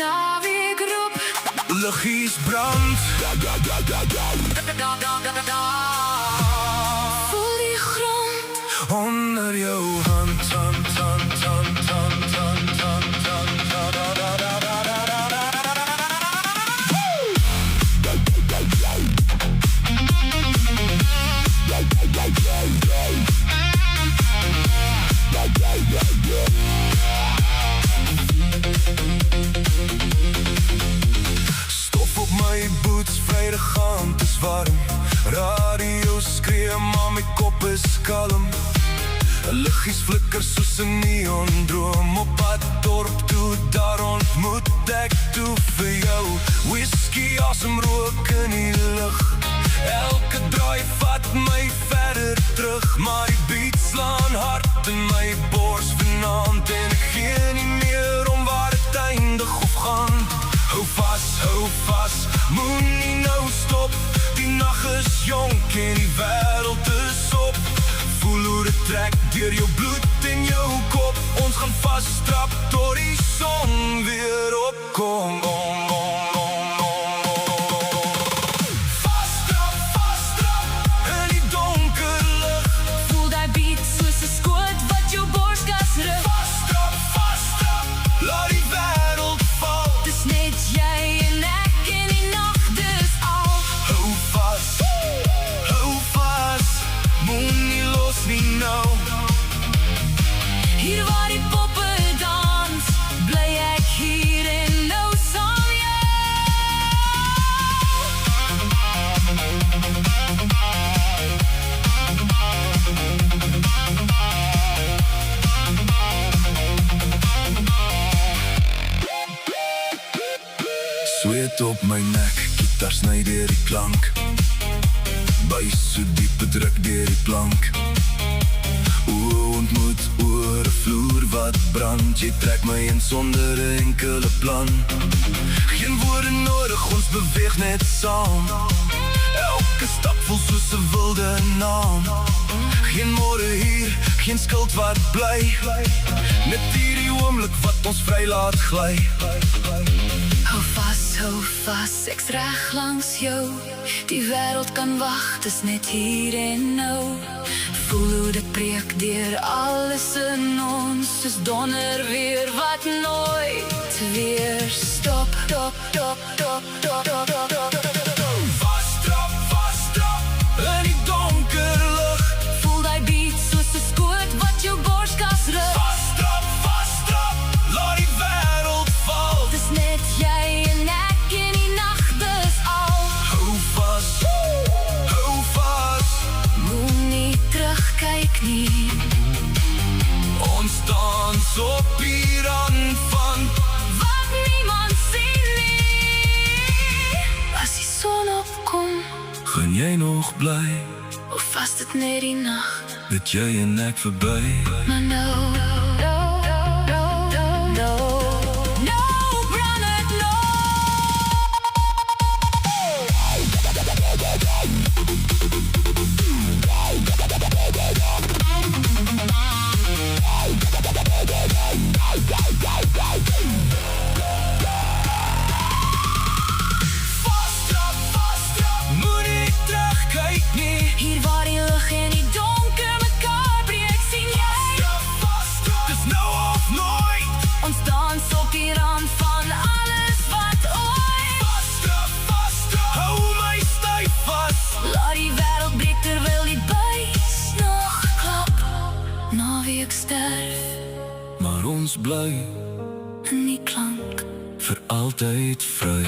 Naweekroep. Liggies brand. Voel die grond onder jou hand, hand, hand, hand, hand, hand, hand, hand, stof op my boots, vrydag gaan, het is warm. Radio skree, maar my kop is kalm. Liggies flikker soos 'n neondroom. Op pad dorp toe, daar ontmoet ek toe vir jou. Whisky, asemrook in die lug. Elke draai vat my verder terug. Maar die beat slaan hard in my bors vanaand. En ek gee nie meer om waar het eindig of gaan. Hou vas, moenie nou stop. Die nag is jonk en die wêreld is op. Voel hoe dit trek deur jou bloed en jou kop. Ons gaan vasttrap tot die son weer opkom. Vasttrap in die donker lug. Voel die beat soos 'n skoot wat jou borskas ruk. Vasttrap, laat die wêreld val. Dis net jy en ek en die nag dis al. Hou vas, moenie los nie nou. Hier waar die poppe dans, bly ek hier en nou saam jou. Sweet op my nek, gitaar sny deur die klank. Buis so diep bedruk deur die plank. Oë ontmoet oor 'n vloer wat brand. Jy trek my in sonder 'n enkele plan. Geen woorde nodig, ons beweeg net saam. Elke stap voel soos 'n wilde naam. Geen môre hier, geen skuld wat bly. Net hierdie oomblik wat ons vry laat gly. Hou vas, ek's reg langs jou. Die wêreld kan wag, dis net hier en nou. Voel hoe dit breek deur alles in ons. Soos donder weer wat nooit weer stop. Vasttrap in die donker lug. Voel die beat soos 'n skoot wat jou borskas ruk. Vasttrap, laat die wêreld val. Dis net jy en ek en die nag dis al. Hou vas, Moenie terugkyk nie. ons dans op die rand van. Wat niemand sien nie. As die son opkom, Gaan jy nog bly, of was dit net die nag? met jy en ek verby. Maar nou, brand het Vasttrap, moenie terugkyk nie. hier waar die lig en die donker mekaar breek, sien jy? Vasttrap, dis nou of nooit. Ons dans op die rand van alles wat ooit. Vasttrap, hou my styf vas. Laat die wêreld breek terwyl die buis nog klap. Naweek sterf Maar ons bly in die klank. vir altyd vry.